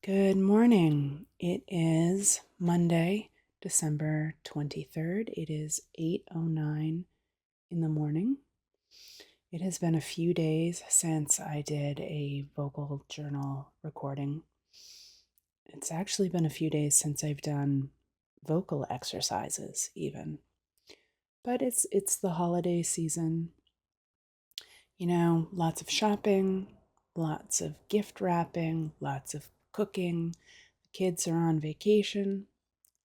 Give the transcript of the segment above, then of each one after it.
Good morning. It is Monday, December 23rd. It is 8:09 in the morning. It has been a few days since I did a vocal journal recording. It's actually been a few days since I've done vocal exercises even. But it's the holiday season. Lots of shopping, lots of gift wrapping, lots of cooking. The kids are on vacation.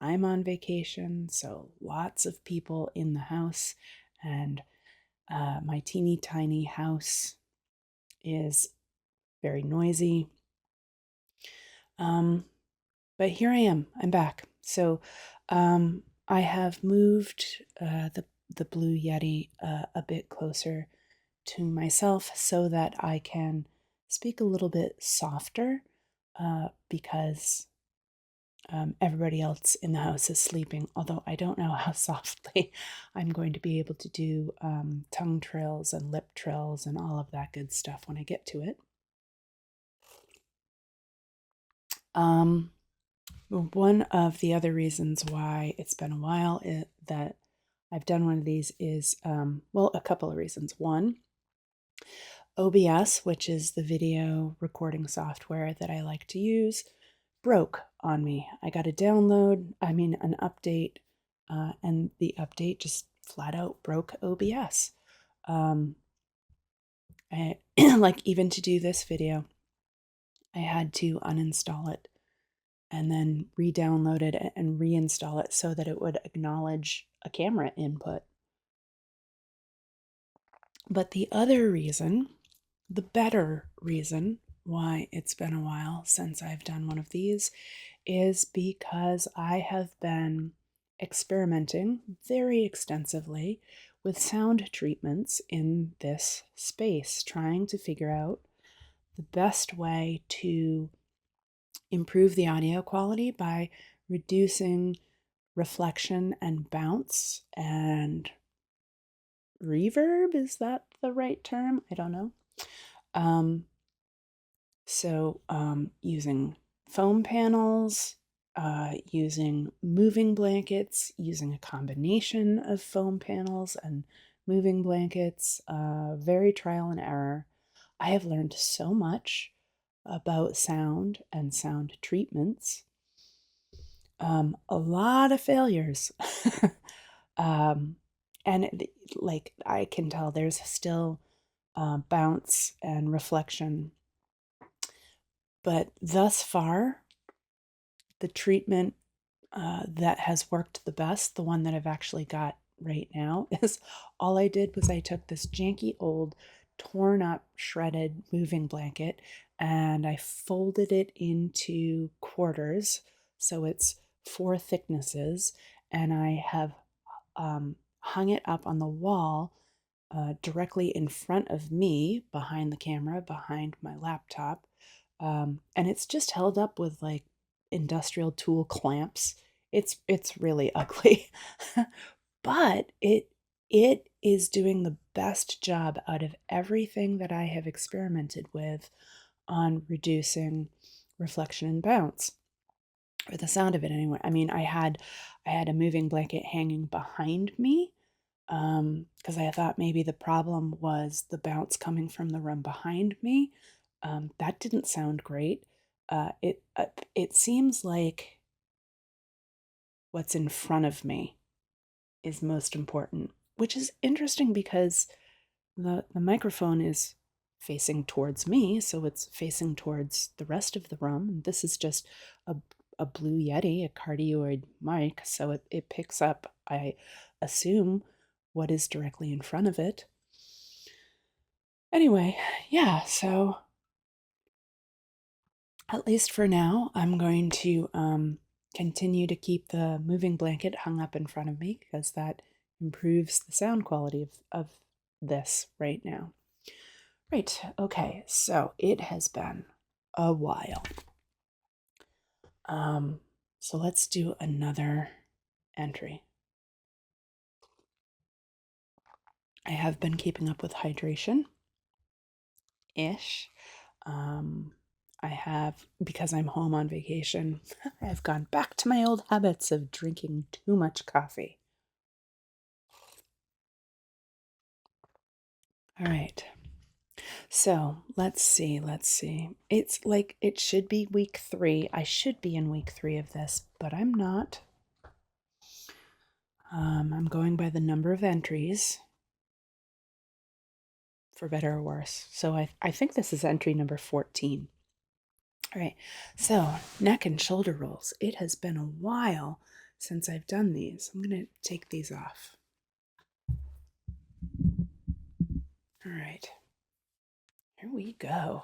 I'm on vacation, so lots of people in the house, and my teeny tiny house is very noisy. But here I am. I'm back. So I have moved the Blue Yeti a bit closer to myself so that I can speak a little bit softer because everybody else in the house is sleeping, although I don't know how softly I'm going to be able to do tongue trills and lip trills and all of that good stuff when I get to it. One of the other reasons why it's been a while that I've done one of these is, a couple of reasons. One, OBS, which is the video recording software that I like to use, broke on me. I got an update, and the update just flat out broke OBS. Like even to do this video, I had to uninstall it and then re-download it and reinstall it so that it would acknowledge a camera input. But the other reason, the better reason why it's been a while since I've done one of these is because I have been experimenting very extensively with sound treatments in this space, trying to figure out the best way to improve the audio quality by reducing reflection and bounce and reverb. Is that the right term? I don't know. Using foam panels, using moving blankets, using a combination of foam panels and moving blankets, very trial and error. I have learned so much about sound and sound treatments. A lot of failures. And I can tell there's still bounce and reflection. But thus far, the treatment that has worked the best, the one that I've actually got right now, is all I did was I took this janky old torn up shredded moving blanket and I folded it into quarters so it's 4 thicknesses, and I have hung it up on the wall directly in front of me, behind the camera, behind my laptop. And it's just held up with like industrial tool clamps. It's really ugly, but it is doing the best job out of everything that I have experimented with on reducing reflection and bounce, or the sound of it anyway. I mean, I had a moving blanket hanging behind me because I thought maybe the problem was the bounce coming from the room behind me. That didn't sound great. It seems like what's in front of me is most important, which is interesting because the microphone is facing towards me, so it's facing towards the rest of the room. And this is just a Blue Yeti, a cardioid mic, so it picks up, I assume, what is directly in front of it. Anyway, yeah, so at least for now, I'm going to continue to keep the moving blanket hung up in front of me because that improves the sound quality of this right now. Right, okay, so it has been a while. So let's do another entry. I have been keeping up with hydration-ish. I have, because I'm home on vacation, I've gone back to my old habits of drinking too much coffee. All right. So let's see. It's like it should be week 3. I should be in week 3 of this, but I'm not. I'm going by the number of entries, for better or worse. So I think this is entry number 14. All right. So neck and shoulder rolls. It has been a while since I've done these. I'm going to take these off. All right. Here we go.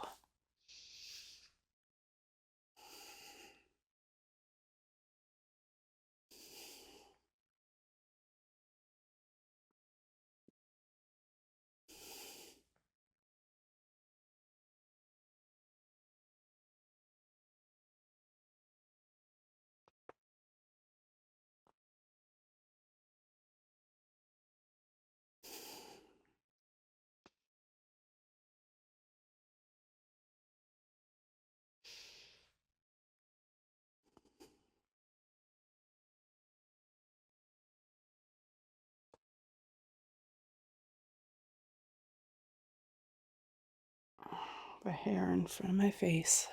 The hair in front of my face.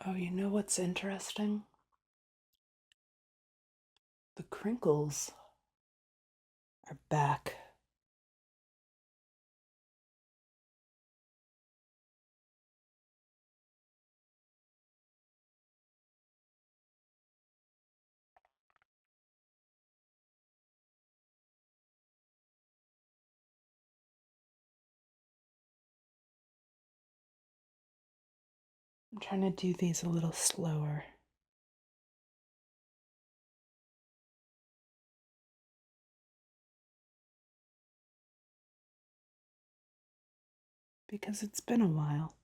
Oh, you know what's interesting? The crinkles are back. I'm trying to do these a little slower. Because it's been a while.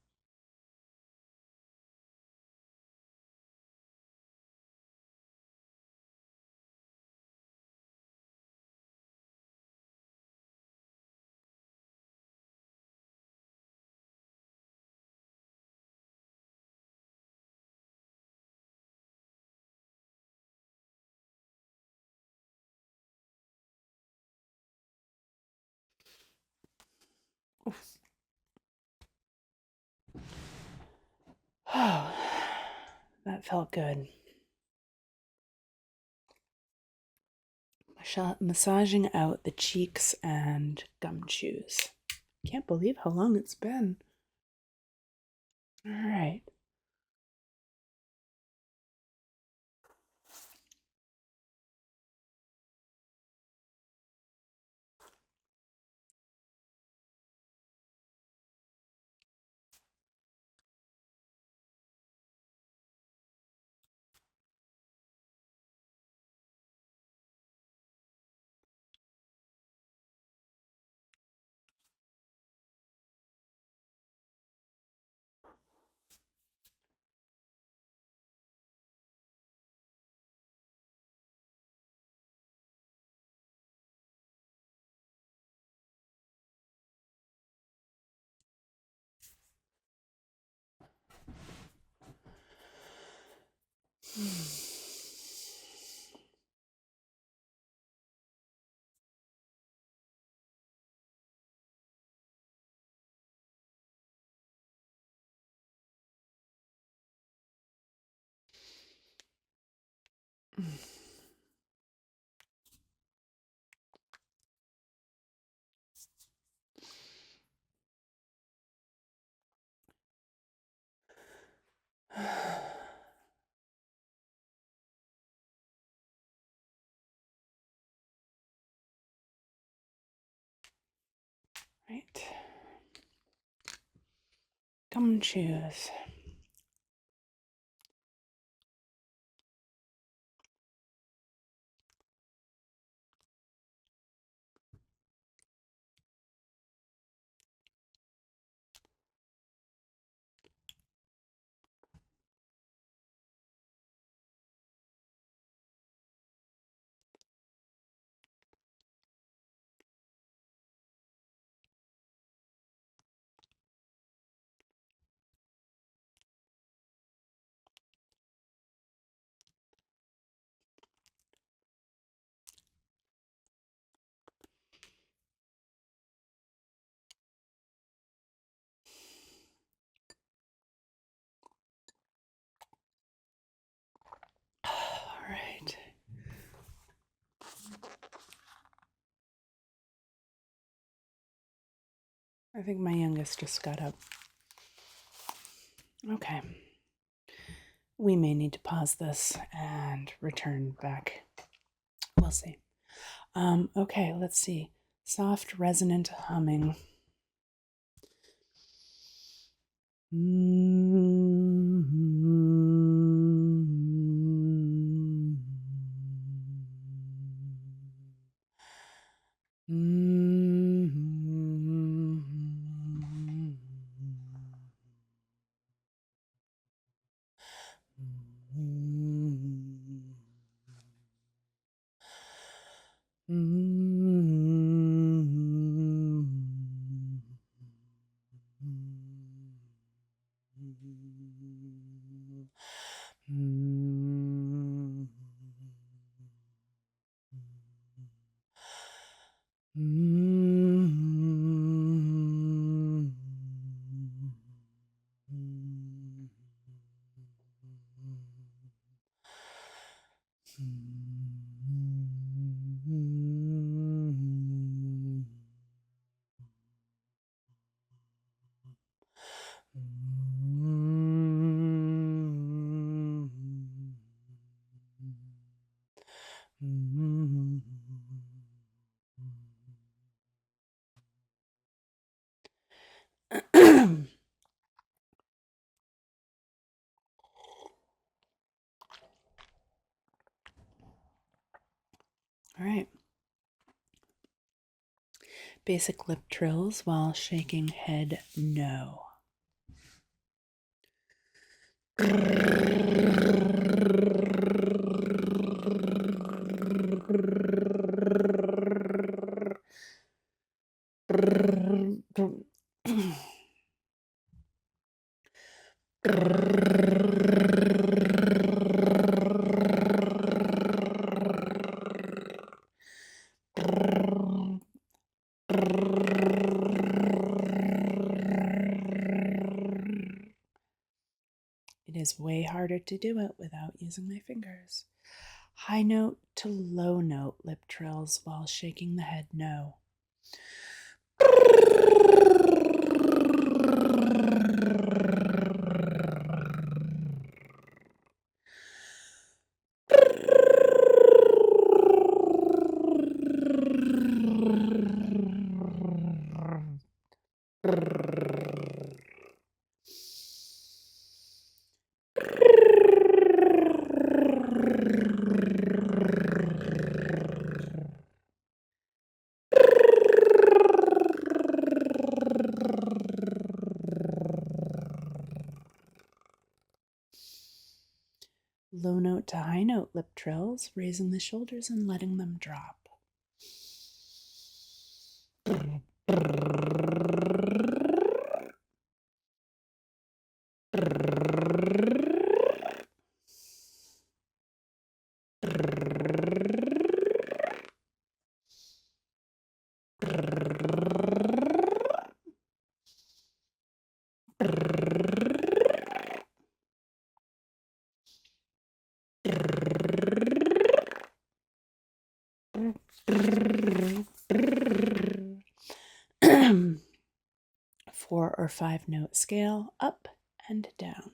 Oof. Oh, that felt good. Massaging out the cheeks and gum chews. Can't believe how long it's been. All right. Right. Gum chews. I think my youngest just got up. Okay. We may need to pause this and return back. We'll see. Okay, let's see. Soft, resonant humming. All right. Basic lip trills while shaking head no. It is way harder to do it without using my fingers. High note to low note lip trills while shaking the head no. Low note to high note lip trills, raising the shoulders and letting them drop. Four or five note scale, up and down.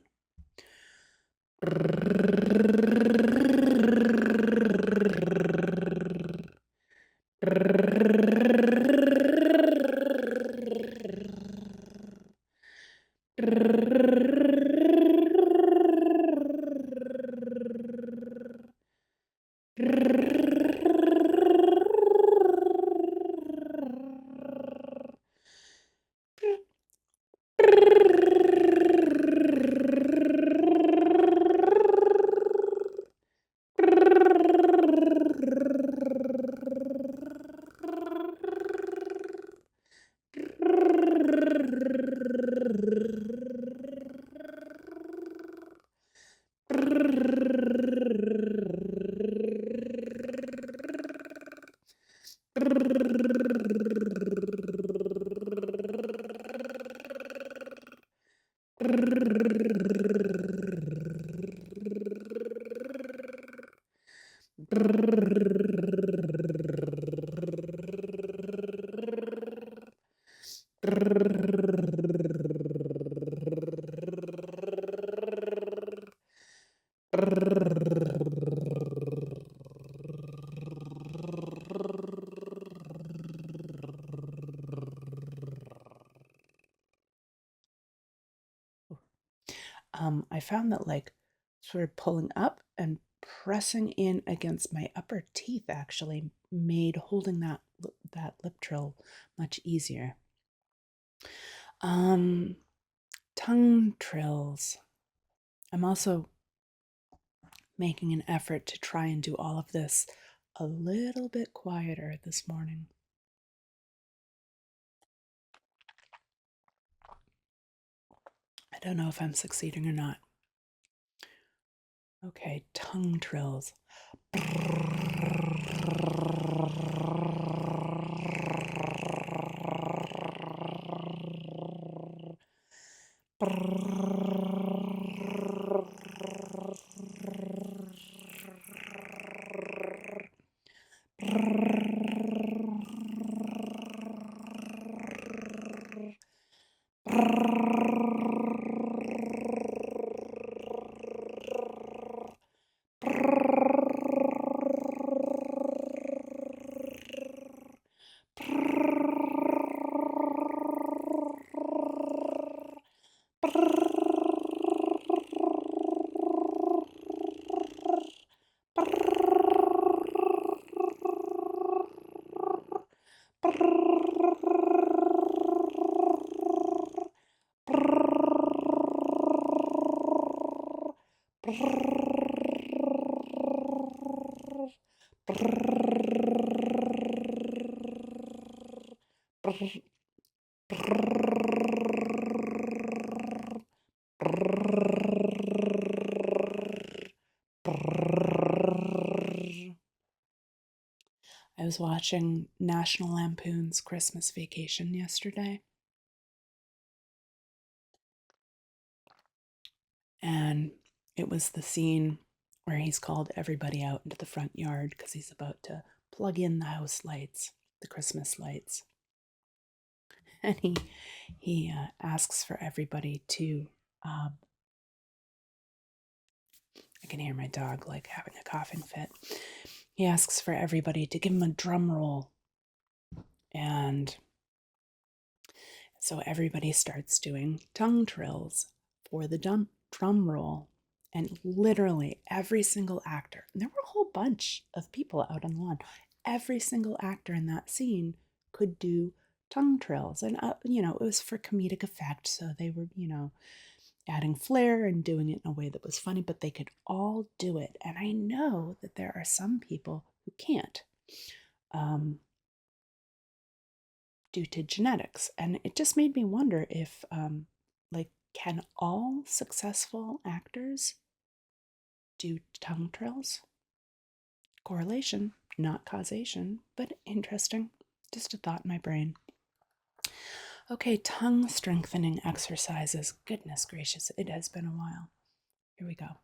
I found that like sort of pulling up and pressing in against my upper teeth actually made holding that lip trill much easier. Um, Tongue trills. I'm also making an effort to try and do all of this a little bit quieter this morning. I don't know if I'm succeeding or not. Okay, tongue trills. I was watching National Lampoon's Christmas Vacation yesterday, and it was the scene where he's called everybody out into the front yard because he's about to plug in the house lights, the Christmas lights. And he asks for everybody to, I can hear my dog like having a coughing fit. He asks for everybody to give him a drum roll. And so everybody starts doing tongue trills for the drum roll. And literally every single actor, and there were a whole bunch of people out on the lawn, every single actor in that scene could do tongue trills. And, it was for comedic effect. So they were, adding flair and doing it in a way that was funny, but they could all do it. And I know that there are some people who can't. Due to genetics. And it just made me wonder if, can all successful actors do tongue trills? Correlation, not causation, but interesting. Just a thought in my brain. Okay, tongue strengthening exercises. Goodness gracious, it has been a while. Here we go.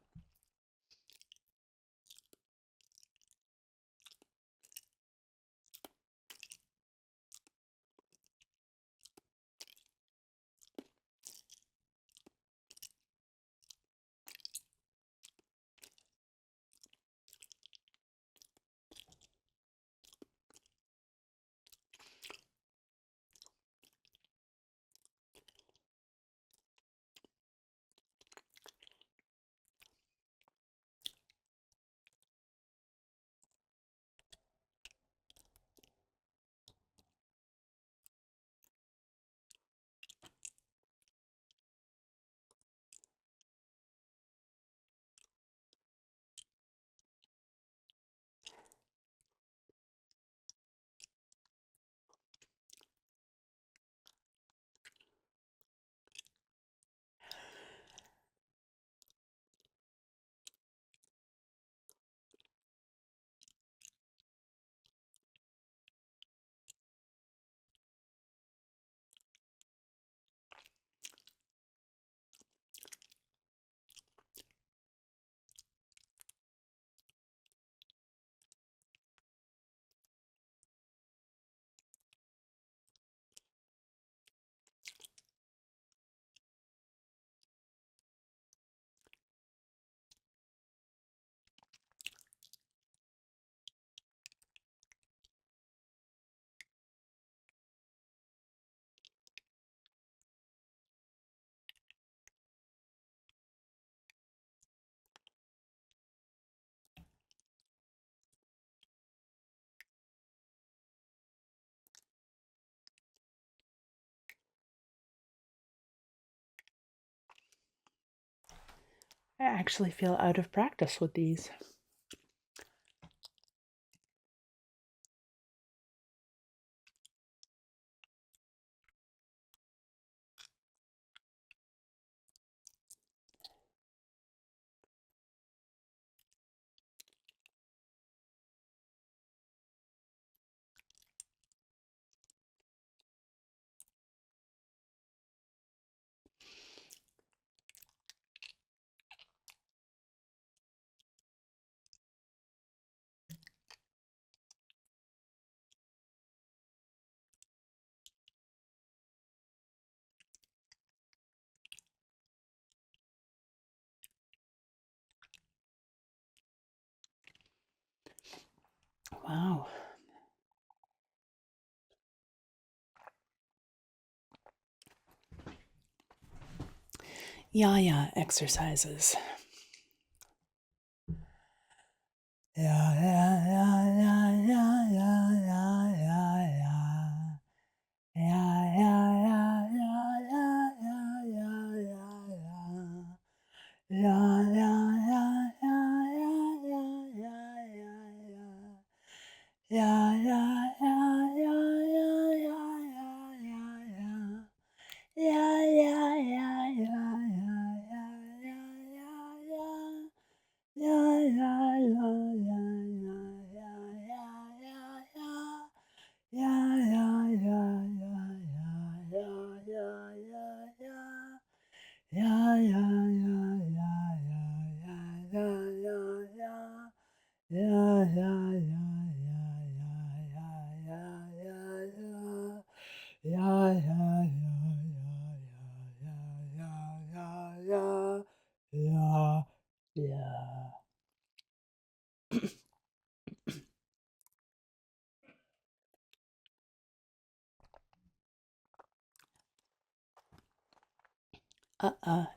actually feel out of practice with these. Wow. Yeah, exercises.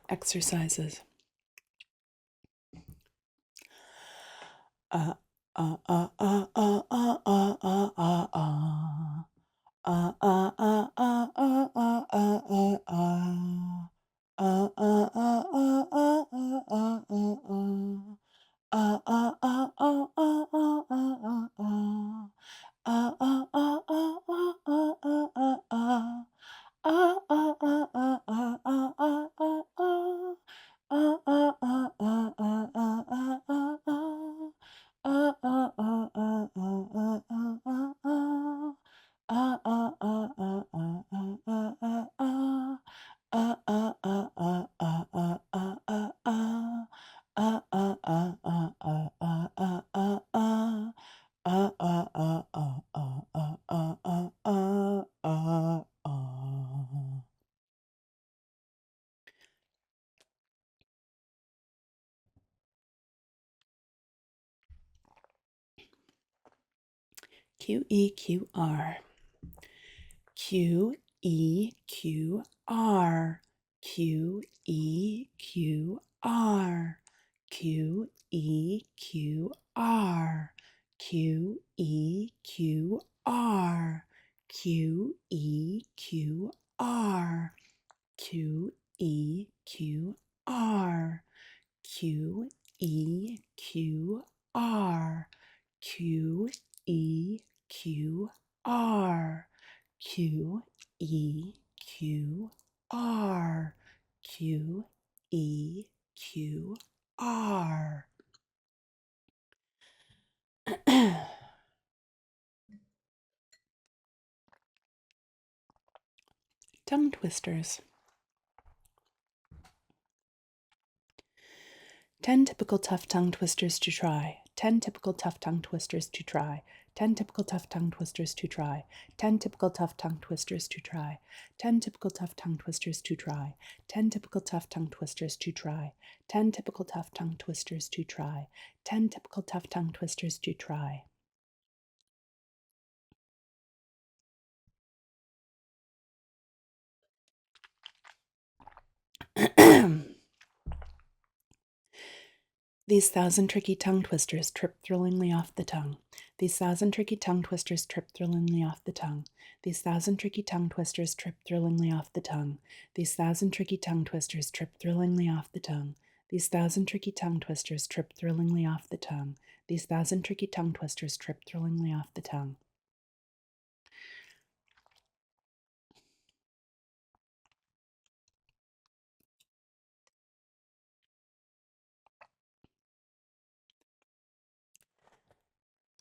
Exercises. QEQR. QEQR. QEQR. QEQR. QEQR. QEQR. QEQR. QEQR. QEQR. QEQR. QEQR. Tongue twisters. 10 typical tough tongue twisters to try. 10 typical tough tongue twisters to try. 10 typical tough tongue twisters to try. 10 typical tough tongue twisters to try. 10 typical tough tongue twisters to try. 10 typical tough tongue twisters to try. 10 typical tough tongue twisters to try. 10 typical tough tongue twisters to try. These 1,000 tricky tongue twisters trip thrillingly off the tongue. These 1,000 tricky tongue twisters trip thrillingly off the tongue. These 1,000 tricky tongue twisters trip thrillingly off the tongue. These 1,000 tricky tongue twisters trip thrillingly off the tongue. These 1,000 tricky tongue twisters trip thrillingly off the tongue. These 1,000 tricky tongue twisters trip thrillingly off the tongue.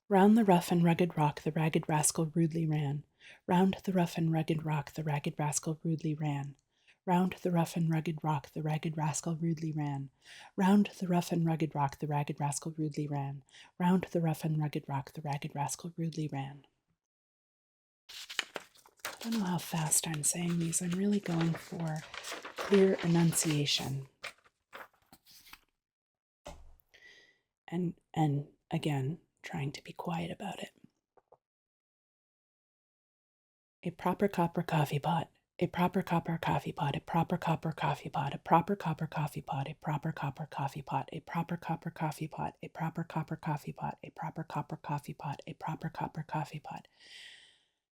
Round the rough and rugged rock the ragged rascal rudely ran. Round the rough and rugged rock the ragged rascal rudely ran. Round the rough and rugged rock the ragged rascal rudely ran. Round the rough and rugged rock the ragged rascal rudely ran. Round the rough and rugged rock the ragged rascal rudely ran. I don't know how fast I'm saying these. I'm really going for clear enunciation. And again, trying to be quiet about it. A proper copper coffee pot. A proper copper coffee pot, a proper copper coffee pot, a proper copper coffee pot, a proper copper coffee pot, a proper copper coffee pot, a proper copper coffee pot, a proper copper coffee pot, a proper copper coffee pot,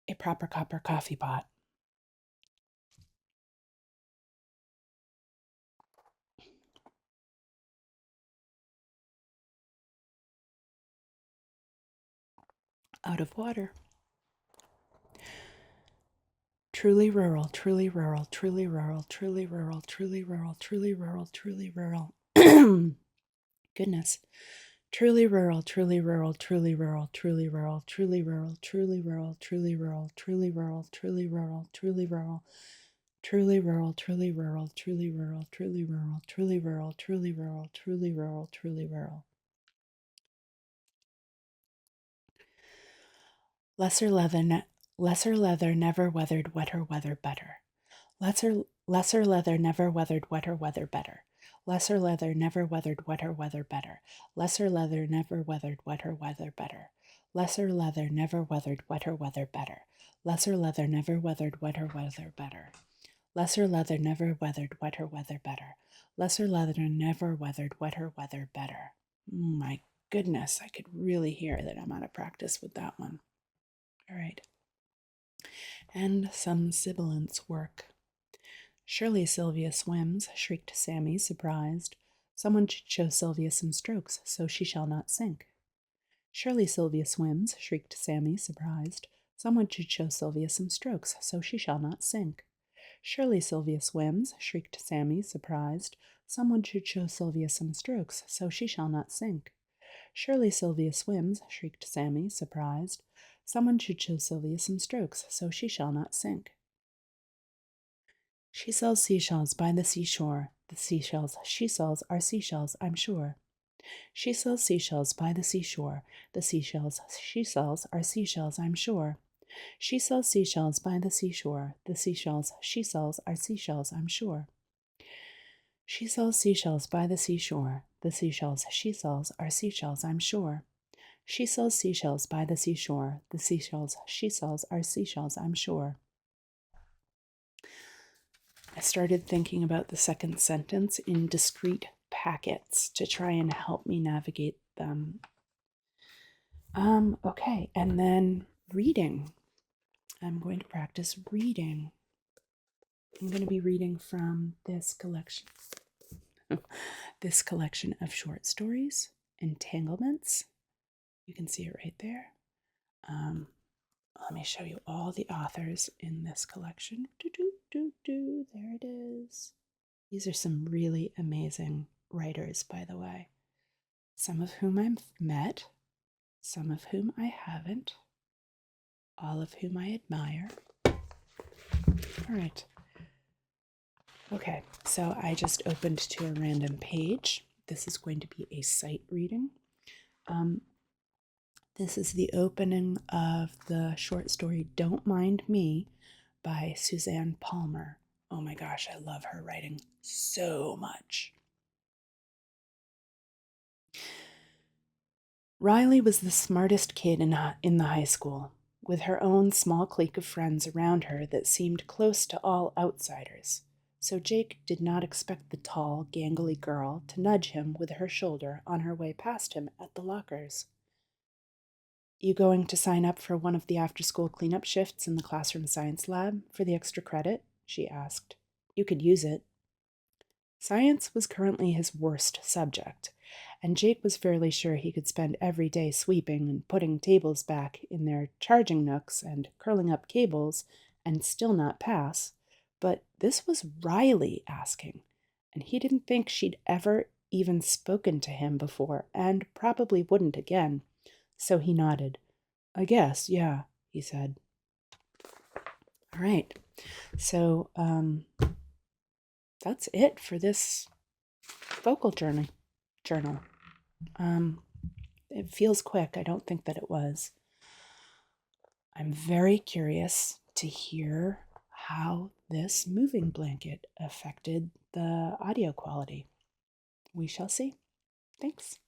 a proper copper coffee pot. Out of water. Truly rural, truly rural, truly rural, truly rural, truly rural, truly rural, truly rural. Goodness. Truly rural, truly rural, truly rural, truly rural, truly rural, truly rural, truly rural, truly rural, truly rural, truly rural, truly rural, truly rural, truly rural, truly rural, truly rural, truly rural, truly rural, truly rural. Lesser leather never weathered wetter weather better. Lesser leather never weathered wetter weather better. Lesser leather never weathered wetter weather better. Lesser leather never weathered wetter weather better. Lesser leather never weathered wetter weather better. Lesser leather never weathered wetter weather better. Lesser leather never weathered wetter weather better. Lesser leather never weathered wetter weather better. My goodness, I could really hear that I'm out of practice with that one. All right. And some sibilance work. Surely Sylvia swims, shrieked Sammy, surprised. Someone should show Sylvia some strokes, so she shall not sink. Surely Sylvia swims, shrieked Sammy, surprised. Someone should show Sylvia some strokes, so she shall not sink. Surely Sylvia swims, shrieked Sammy, surprised. Someone should show Sylvia some strokes, so she shall not sink. Surely Sylvia swims, shrieked Sammy, surprised. Someone should show Sylvia some strokes, so she shall not sink. She sells seashells by the seashore. The seashells she sells are seashells, I'm sure. She sells seashells by the seashore. The seashells she sells are seashells, I'm sure. She sells seashells by the seashore. The seashells she sells are seashells, I'm sure. She sells seashells by the seashore. The seashells she sells are seashells, I'm sure. She sells seashells by the seashore. The seashells she sells are seashells, I'm sure. I started thinking about the second sentence in discrete packets to try and help me navigate them. Okay, and then reading. I'm going to practice reading. I'm going to be reading from this collection. This collection of short stories, Entanglements. You can see it right there. Let me show you all the authors in this collection. There it is. These are some really amazing writers, by the way. Some of whom I've met, some of whom I haven't, all of whom I admire. All right. Okay, so I just opened to a random page. This is going to be a sight reading. This is the opening of the short story Don't Mind Me by Suzanne Palmer. Oh my gosh, I love her writing so much. Riley was the smartest kid in the high school, with her own small clique of friends around her that seemed close to all outsiders. So Jake did not expect the tall, gangly girl to nudge him with her shoulder on her way past him at the lockers. You going to sign up for one of the after-school cleanup shifts in the classroom science lab for the extra credit? She asked. You could use it. Science was currently his worst subject, and Jake was fairly sure he could spend every day sweeping and putting tables back in their charging nooks and curling up cables and still not pass. But this was Riley asking, and he didn't think she'd ever even spoken to him before and probably wouldn't again. So he nodded. I guess, yeah, he said. All right. So that's it for this vocal journal. It feels quick. I don't think that it was. I'm very curious to hear how this moving blanket affected the audio quality. We shall see. Thanks.